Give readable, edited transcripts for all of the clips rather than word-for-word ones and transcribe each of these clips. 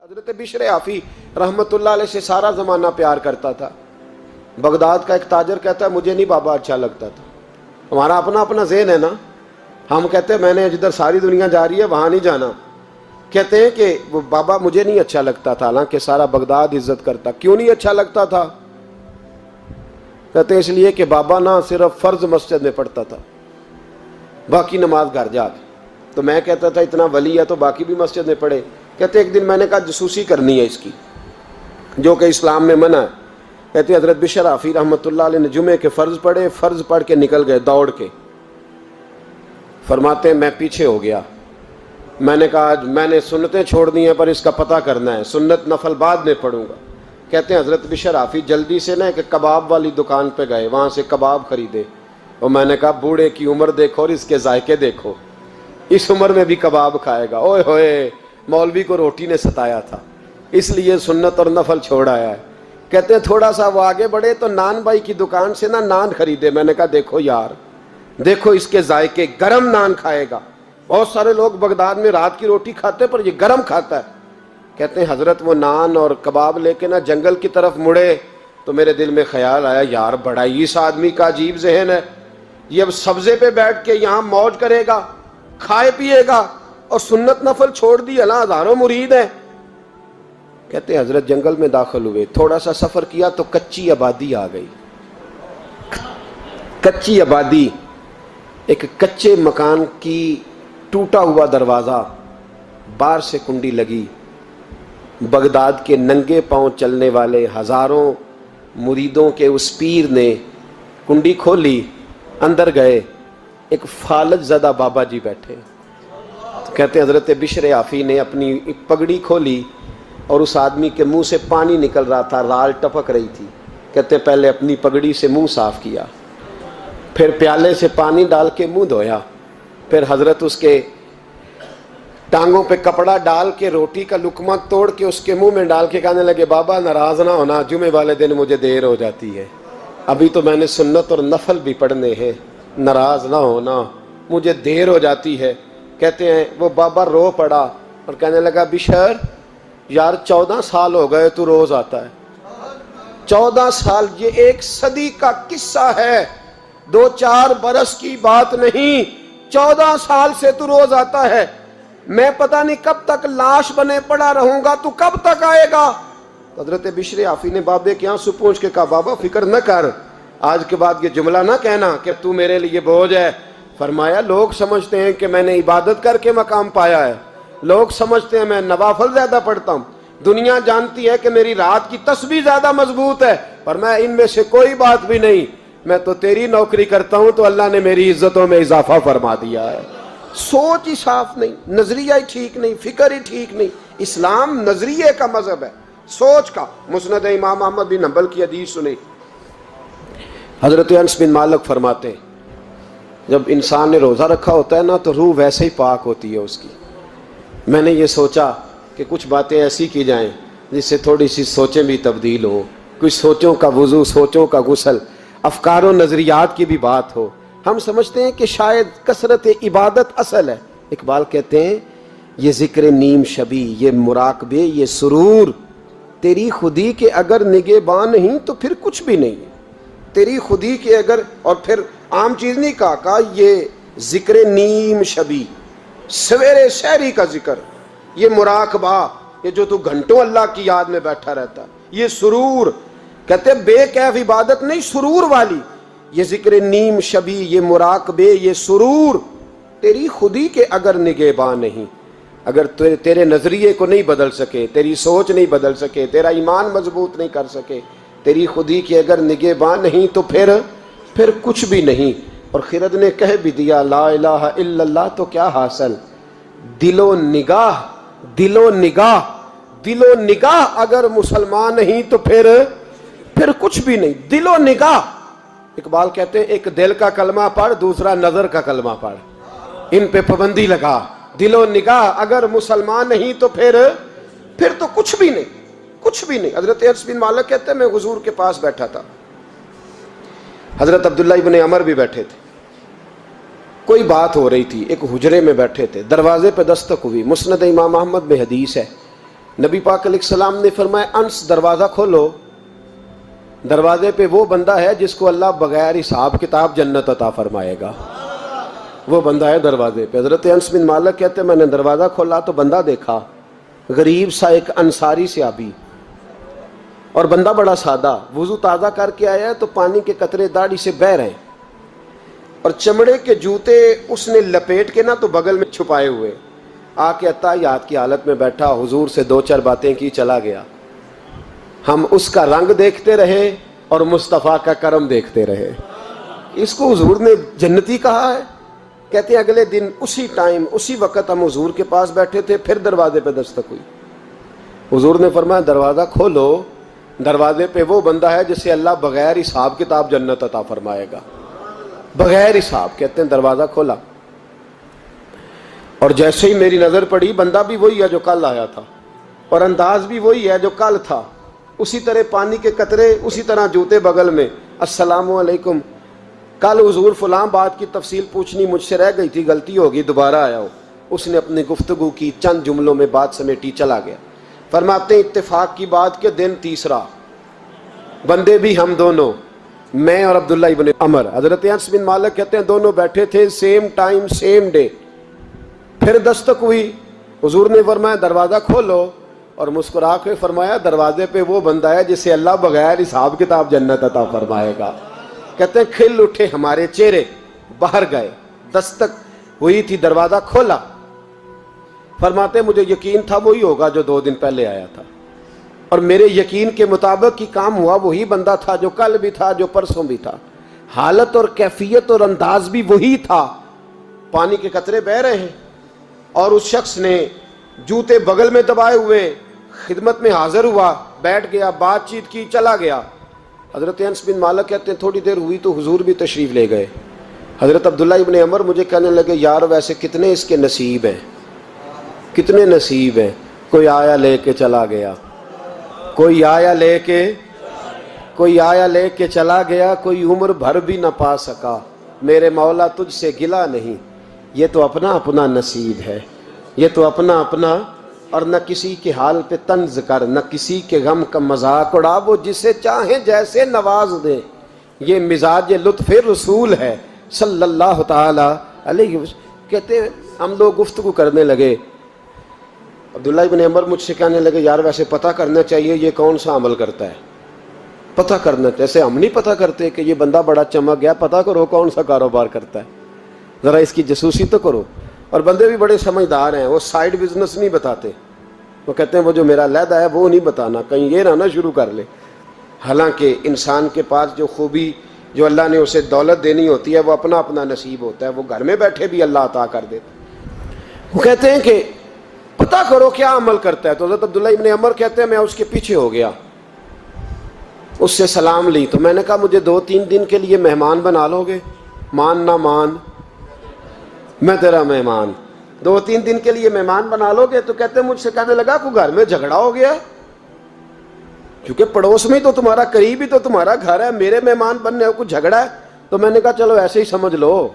حضرت بشر آفی رحمت اللہ علیہ سے سارا زمانہ پیار کرتا تھا۔ بغداد کا ایک تاجر کہتا ہے مجھے نہیں بابا اچھا لگتا تھا۔ ہمارا اپنا اپنا ذہن ہے نا، ہم کہتے ہیں میں نے جدھر ساری دنیا جا رہی ہے وہاں نہیں جانا، کہتے ہیں کہ وہ بابا مجھے نہیں اچھا لگتا تھا، حالانکہ سارا بغداد عزت کرتا۔ کیوں نہیں اچھا لگتا تھا؟ کہتے ہیں اس لیے کہ بابا نہ صرف فرض مسجد میں پڑھتا تھا، باقی نماز گھر جا کے۔ تو میں کہتا تھا اتنا ولی ہے تو باقی بھی مسجد میں پڑھے۔ کہتے ایک دن میں نے کہا جسوسی کرنی ہے اس کی، جو کہ اسلام میں منع ہے۔ کہتے حضرت بشر آفی رحمۃ اللہ علیہ نے جمعے کے فرض پڑھے، فرض پڑھ کے نکل گئے دوڑ کے۔ فرماتے ہیں میں پیچھے ہو گیا، میں نے کہا میں نے سنتیں چھوڑ دی ہیں پر اس کا پتہ کرنا ہے، سنت نفل بعد میں پڑھوں گا۔ کہتے ہیں حضرت بشر آفی جلدی سے نا ایک کباب والی دکان پہ گئے، وہاں سے کباب خریدے، اور میں نے کہا بوڑھے کی عمر دیکھو اور اس کے ذائقے دیکھو، اس عمر میں بھی کباب کھائے گا۔ اوئے ہوئے، مولوی کو روٹی نے ستایا تھا اس لیے سنت اور نفل چھوڑ آیا ہے۔ کہتے ہیں تھوڑا سا وہ آگے بڑھے تو نان بھائی کی دکان سے نا نان خریدے۔ میں نے کہا دیکھو یار، دیکھو اس کے ذائقے، گرم نان کھائے گا۔ بہت سارے لوگ بغداد میں رات کی روٹی کھاتے پر یہ گرم کھاتا ہے۔ کہتے ہیں حضرت وہ نان اور کباب لے کے نا جنگل کی طرف مڑے تو میرے دل میں خیال آیا یار بڑا ہی اس آدمی کا عجیب ذہن ہے، یہ اب سبزے پہ بیٹھ کے یہاں موج کرے گا، کھائے پیے گا، اور سنت نفل چھوڑ دی، اللہ ہزاروں مرید ہیں۔ کہتے ہیں حضرت جنگل میں داخل ہوئے، تھوڑا سا سفر کیا تو کچی آبادی آ گئی۔ کچی آبادی، ایک کچے مکان کی ٹوٹا ہوا دروازہ، باہر سے کنڈی لگی۔ بغداد کے ننگے پاؤں چلنے والے ہزاروں مریدوں کے اس پیر نے کنڈی کھولی، اندر گئے، ایک فالج زدہ بابا جی بیٹھے۔ کہتے ہیں حضرت بشر آفی نے اپنی پگڑی کھولی اور اس آدمی کے منہ سے پانی نکل رہا تھا، رال ٹپک رہی تھی۔ کہتے ہیں پہلے اپنی پگڑی سے منہ صاف کیا، پھر پیالے سے پانی ڈال کے منہ دھویا، پھر حضرت اس کے ٹانگوں پہ کپڑا ڈال کے روٹی کا لقمہ توڑ کے اس کے منہ میں ڈال کے کہنے لگے بابا ناراض نہ ہونا، جمعے والے دن مجھے دیر ہو جاتی ہے، ابھی تو میں نے سنت اور نفل بھی پڑھنے ہیں، ناراض نہ ہونا، مجھے دیر ہو جاتی ہے۔ کہتے ہیں وہ بابا رو پڑا اور کہنے لگا بشر یار 14 سال ہو گئے تو روز آتا ہے، 14 سال، یہ 1 صدی کا قصہ ہے، 2-4 برس کی بات نہیں، 14 سال سے تو روز آتا ہے، میں پتہ نہیں کب تک لاش بنے پڑا رہوں گا، تو کب تک آئے گا؟ حضرت بشر آفی نے بابے کے آنسو پوچھ کے کہا بابا فکر نہ کر، آج کے بعد یہ جملہ نہ کہنا کہ تو میرے لیے بوجھ ہے۔ فرمایا لوگ سمجھتے ہیں کہ میں نے عبادت کر کے مقام پایا ہے، لوگ سمجھتے ہیں میں نوافل زیادہ پڑھتا ہوں، دنیا جانتی ہے کہ میری رات کی تسبیح زیادہ مضبوط ہے، پر میں ان میں سے کوئی بات بھی نہیں، میں تو تیری نوکری کرتا ہوں تو اللہ نے میری عزتوں میں اضافہ فرما دیا ہے۔ سوچ ہی صاف نہیں، نظریہ ہی ٹھیک نہیں، فکر ہی ٹھیک نہیں۔ اسلام نظریے کا مذہب ہے، سوچ کا۔ مسند امام احمد بن حنبل کی حدیث سنی، حضرت انس بن مالک فرماتے ہیں جب انسان نے روزہ رکھا ہوتا ہے نا تو روح ویسے ہی پاک ہوتی ہے اس کی۔ میں نے یہ سوچا کہ کچھ باتیں ایسی کی جائیں جس سے تھوڑی سی سوچیں بھی تبدیل ہوں، کچھ سوچوں کا وضو، سوچوں کا غسل، افکار و نظریات کی بھی بات ہو۔ ہم سمجھتے ہیں کہ شاید کثرت عبادت اصل ہے۔ اقبال کہتے ہیں یہ ذکر نیم شبی، یہ مراقبے، یہ سرور، تیری خودی کے اگر نگہباں نہیں تو پھر کچھ بھی نہیں ہے، تیری خودی کے اگر، اور پھر عام چیز نہیں کہا یہ ذکر نیم شبی، سویرے سحری کا ذکر، یہ مراقبہ، یہ جو تو گھنٹوں اللہ کی یاد میں بیٹھا رہتا، یہ سرور، کہتے بے کیف عبادت نہیں، سرور والی، یہ ذکر نیم شبی، یہ مراقبے، یہ سرور، تیری خودی کے اگر نگہباں نہیں، اگر تیرے نظریے کو نہیں بدل سکے، تیری سوچ نہیں بدل سکے، تیرا ایمان مضبوط نہیں کر سکے، تیری خودی کے اگر نگہباں نہیں تو پھر کچھ بھی نہیں۔ اور خرد نے کہہ بھی دیا لا الہ الا اللہ تو کیا حاصل، دل و نگاہ، دل و نگاہ، دل و نگاہ اگر مسلمان نہیں تو پھر کچھ بھی نہیں، دل و نگاہ۔ اقبال کہتے ہیں ایک دل کا کلمہ پڑھ، دوسرا نظر کا کلمہ پڑھ، ان پہ پابندی لگا۔ دل و نگاہ اگر مسلمان نہیں تو پھر تو کچھ بھی نہیں، کچھ بھی نہیں۔ حضرت انس بن مالک کہتے ہیں میں حضور کے پاس بیٹھا تھا، حضرت عبداللہ ابن عمر بھی بیٹھے تھے، کوئی بات ہو رہی تھی، ایک حجرے میں بیٹھے تھے، دروازے پہ دستک ہوئی۔ مسند امام احمد میں حدیث ہے نبی پاک علیہ السلام نے فرمایا انس دروازہ کھولو، دروازے پہ وہ بندہ ہے جس کو اللہ بغیر حساب کتاب جنت عطا فرمائے گا، وہ بندہ ہے دروازے پہ۔ حضرت انس بن مالک کہتے ہیں میں نے دروازہ کھولا تو بندہ دیکھا، غریب سا ایک انصاری صحابی، اور بندہ بڑا سادہ، وضو تازہ کر کے آیا ہے تو پانی کے قطرے داڑھی سے بہہ رہے ہیں، اور چمڑے کے جوتے اس نے لپیٹ کے تو بغل میں چھپائے ہوئے، آ کے اتحیات کی حالت میں بیٹھا، حضور سے دو چار باتیں کی، چلا گیا۔ ہم اس کا رنگ دیکھتے رہے اور مصطفیٰ کا کرم دیکھتے رہے۔ اس کو حضور نے جنتی کہا ہے۔ کہتے ہیں اگلے دن اسی ٹائم اسی وقت ہم حضور کے پاس بیٹھے تھے، پھر دروازے پہ دستک ہوئی، حضور نے فرمایا دروازہ کھولو، دروازے پہ وہ بندہ ہے جسے اللہ بغیر حساب کتاب جنت عطا فرمائے گا، بغیر حساب۔ کہتے ہیں دروازہ کھولا، اور جیسے ہی میری نظر پڑی، بندہ بھی وہی ہے جو کل آیا تھا، اور انداز بھی وہی ہے جو کل تھا، اسی طرح پانی کے قطرے، اسی طرح جوتے بغل میں، السلام علیکم، کل حضور فلاں بات کی تفصیل پوچھنی مجھ سے رہ گئی تھی، غلطی ہوگی، دوبارہ آیا ہو۔ اس نے اپنی گفتگو کی، چند جملوں میں بات سمیٹی، چلا گیا۔ فرماتے ہیں اتفاق کی بات کہ دن تیسرا، بندے بھی ہم دونوں، میں اور عبداللہ ابن عمر، حضرت انس بن مالک کہتے ہیں دونوں بیٹھے تھے، سیم ٹائم سیم ڈے۔ پھر دستک ہوئی، حضور نے فرمایا دروازہ کھولو، اور مسکرا کے فرمایا دروازے پہ وہ بندہ ہے جسے اللہ بغیر حساب کتاب جنت عطا فرمائے گا۔ کہتے ہیں کھل اٹھے ہمارے چہرے، باہر گئے، دستک ہوئی تھی، دروازہ کھولا۔ فرماتے مجھے یقین تھا وہی ہوگا جو 2 دن پہلے آیا تھا، اور میرے یقین کے مطابق ہی کام ہوا، وہی بندہ تھا جو کل بھی تھا، جو پرسوں بھی تھا، حالت اور کیفیت اور انداز بھی وہی تھا۔ پانی کے قطرے بہہ رہے ہیں، اور اس شخص نے جوتے بغل میں دبائے ہوئے خدمت میں حاضر ہوا، بیٹھ گیا، بات چیت کی، چلا گیا۔ حضرت انس بن مالک کہتے ہیں تھوڑی دیر ہوئی تو حضور بھی تشریف لے گئے۔ حضرت عبداللہ ابن عمر مجھے کہنے لگے یار ویسے کتنے اس کے نصیب ہیں، کتنے نصیب ہیں، کوئی آیا لے کے چلا گیا، کوئی آیا لے کے چلا گیا، کوئی عمر بھر بھی نہ پا سکا، میرے مولا تجھ سے گلہ نہیں، یہ تو اپنا اپنا نصیب ہے، یہ تو اپنا اپنا، اور نہ کسی کے حال پہ طنز کر، نہ کسی کے غم کا مذاق اڑا، وہ جسے چاہیں جیسے نواز دے، یہ مزاج لطف رسول ہے صلی اللہ تعالی علیہ وسلم۔ کہتے ہیں ہم لوگ گفتگو کرنے لگے، عبداللہ ابن عمر مجھ سے کہنے لگے یار ویسے پتہ کرنا چاہیے یہ کون سا عمل کرتا ہے، پتہ کرنا، جیسے ہم نہیں پتہ کرتے کہ یہ بندہ بڑا چمک گیا، پتہ کرو کون سا کاروبار کرتا ہے، ذرا اس کی جاسوسی تو کرو۔ اور بندے بھی بڑے سمجھدار ہیں، وہ سائیڈ بزنس نہیں بتاتے، وہ کہتے ہیں وہ جو میرا علیحدہ ہے وہ نہیں بتانا، کہیں یہ نہ شروع کر لے۔ حالانکہ انسان کے پاس جو خوبی، جو اللہ نے اسے دولت دینی ہوتی ہے، وہ اپنا اپنا نصیب ہوتا ہے، وہ گھر میں بیٹھے بھی اللہ عطا کر دیتا۔ وہ کہتے ہیں کہ پتہ کرو کیا عمل کرتا ہے، تو حضرت عبداللہ ابن عمر کہتے ہیں میں اس کے پیچھے ہو گیا، اس سے سلام لی، تو میں نے کہا مجھے 2-3 دن کے لیے مہمان بنا لو گے، مان نہ مان میں تیرا مہمان، 2-3 دن کے لیے مہمان بنا لو گے؟ تو کہتے ہیں مجھ سے کہنے لگا کوئی گھر میں جھگڑا ہو گیا، کیونکہ پڑوس میں تو تمہارا، قریب ہی تو تمہارا گھر ہے، میرے مہمان بننے کو جھگڑا ہے؟ تو میں نے کہا چلو ایسے ہی سمجھ لو،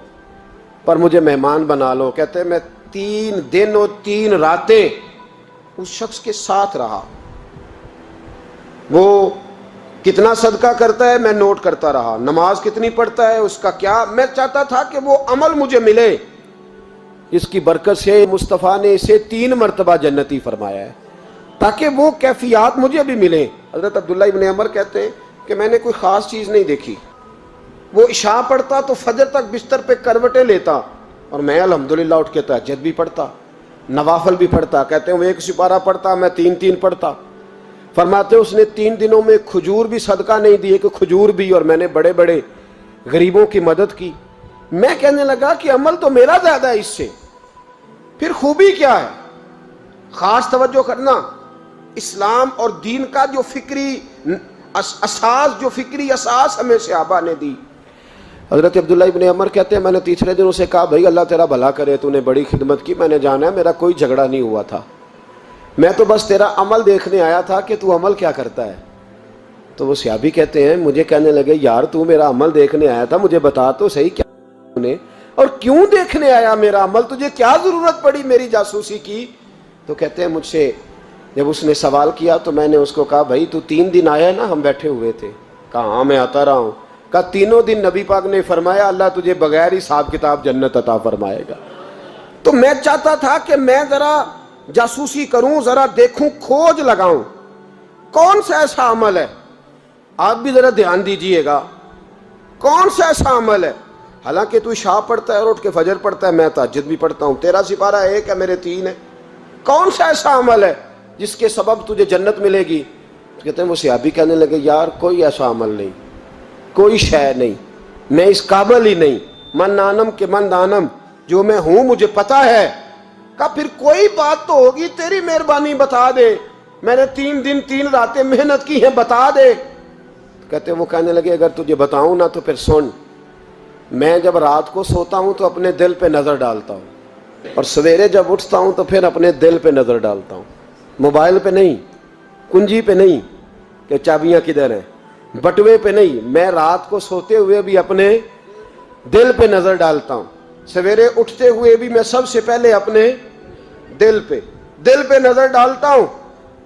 پر مجھے مہمان بنا لو۔ کہتے ہیں میں 3 دن اور 3 راتیں اس شخص کے ساتھ رہا، وہ کتنا صدقہ کرتا ہے میں نوٹ کرتا رہا، نماز کتنی پڑھتا ہے، اس کا کیا، میں چاہتا تھا کہ وہ عمل مجھے ملے، اس کی برکت سے مصطفیٰ نے اسے 3 مرتبہ جنتی فرمایا ہے، تاکہ وہ کیفیات مجھے بھی ملیں۔ حضرت عبداللہ ابن عمر کہتے ہیں کہ میں نے کوئی خاص چیز نہیں دیکھی، وہ عشاء پڑھتا تو فجر تک بستر پہ کروٹیں لیتا، اور میں الحمدللہ اٹھ کے تہجد بھی پڑھتا، نوافل بھی پڑھتا۔ کہتے ہیں وہ 1 سپارہ پڑھتا، میں 3 پڑھتا۔ فرماتے اس نے 3 دنوں میں کھجور بھی صدقہ نہیں دیے کہ کھجور بھی، اور میں نے بڑے بڑے غریبوں کی مدد کی۔ میں کہنے لگا کہ عمل تو میرا زیادہ ہے اس سے، پھر خوبی کیا ہے؟ خاص توجہ کرنا، اسلام اور دین کا جو فکری اساس، جو فکری اساس ہمیں صحابہ نے دی۔ حضرت عبداللہ ابن عمر کہتے ہیں میں نے تیسرے دن اسے کہا بھائی اللہ تیرا بھلا کرے، تو نے بڑی خدمت کی، میں نے جانا ہے میرا کوئی جھگڑا نہیں ہوا تھا، میں تو بس تیرا عمل دیکھنے آیا تھا کہ تو عمل کیا کرتا ہے۔ تو وہ صحابی کہتے ہیں مجھے کہنے لگے یار تو میرا عمل دیکھنے آیا تھا، مجھے بتا تو صحیح کیا نے، اور کیوں دیکھنے آیا میرا عمل، تجھے کیا ضرورت پڑی میری جاسوسی کی؟ تو کہتے ہیں مجھ سے جب اس نے سوال کیا تو میں نے اس کو کہا بھائی تو 3 دن آیا نا ہم بیٹھے ہوئے تھے؟ کہا ہاں میں آتا رہا ہوں۔ کہا 3 دن نبی پاک نے فرمایا اللہ تجھے بغیر حساب کتاب جنت عطا فرمائے گا۔ تو میں چاہتا تھا کہ میں ذرا جاسوسی کروں، ذرا دیکھوں، کھوج لگاؤں کون سا ایسا عمل ہے، آپ بھی ذرا دھیان دیجئے گا، کون سا ایسا عمل ہے، حالانکہ تو عشاء پڑھتا ہے اور اٹھ کے فجر پڑھتا ہے، میں تہجد بھی پڑھتا ہوں، تیرا سپارہ 1 ہے میرے 3 ہے، کون سا ایسا عمل ہے جس کے سبب تجھے جنت ملے گی؟ کہتے ہیں وہ صحابی کہنے لگے یار کوئی ایسا عمل نہیں، کوئی شے نہیں، میں اس قابل ہی نہیں، من نانم کے من دانم، جو میں ہوں مجھے پتا ہے۔ کہا پھر کوئی بات تو ہوگی، تیری مہربانی بتا دے، میں نے 3 دن 3 راتیں محنت کی ہیں، بتا دے۔ کہتے ہیں وہ کہنے لگے اگر تجھے بتاؤں نا تو پھر سن، میں جب رات کو سوتا ہوں تو اپنے دل پہ نظر ڈالتا ہوں، اور سویرے جب اٹھتا ہوں تو پھر اپنے دل پہ نظر ڈالتا ہوں، موبائل پہ نہیں، کنجی پہ نہیں کہ چابیاں کدھر ہیں، بٹوے پہ نہیں، میں رات کو سوتے ہوئے بھی اپنے دل پہ نظر ڈالتا ہوں، سویرے اٹھتے ہوئے بھی میں سب سے پہلے اپنے دل پہ نظر ڈالتا ہوں۔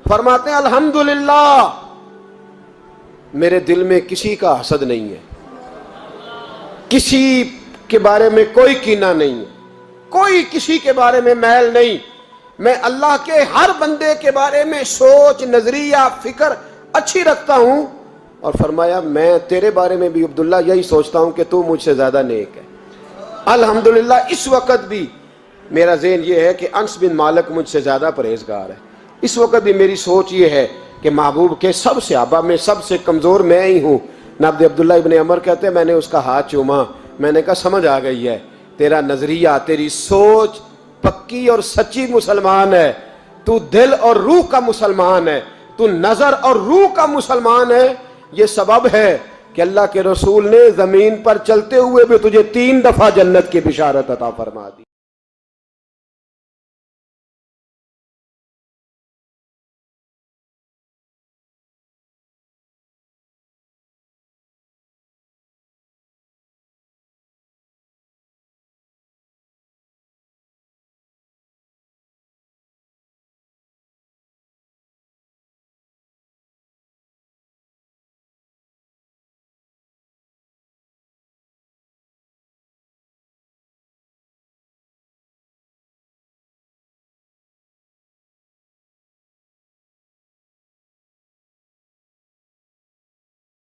فرماتے ہیں الحمدللہ میرے دل میں کسی کا حسد نہیں ہے، کسی کے بارے میں کوئی کینہ نہیں ہے، کوئی کسی کے بارے میں میل نہیں، میں اللہ کے ہر بندے کے بارے میں سوچ، نظریہ، فکر اچھی رکھتا ہوں۔ اور فرمایا میں تیرے بارے میں بھی عبداللہ یہی سوچتا ہوں کہ تو مجھ سے زیادہ نیک ہے۔ الحمدللہ اس وقت بھی میرا ذہن یہ ہے کہ انس بن مالک مجھ سے زیادہ پرہیزگار ہے، اس وقت بھی میری سوچ یہ ہے کہ محبوب کے سب صحابہ میں سب سے کمزور میں ہی ہوں۔ نابد عبداللہ ابن عمر کہتے ہیں میں نے اس کا ہاتھ چوما، میں نے کہا سمجھ آ گئی ہے، تیرا نظریہ، تیری سوچ پکی اور سچی مسلمان ہے، تو دل اور روح کا مسلمان ہے، تو نظر اور روح کا مسلمان ہے۔ یہ سبب ہے کہ اللہ کے رسول نے زمین پر چلتے ہوئے بھی تجھے 3 دفعہ جنت کی بشارت عطا فرما دی۔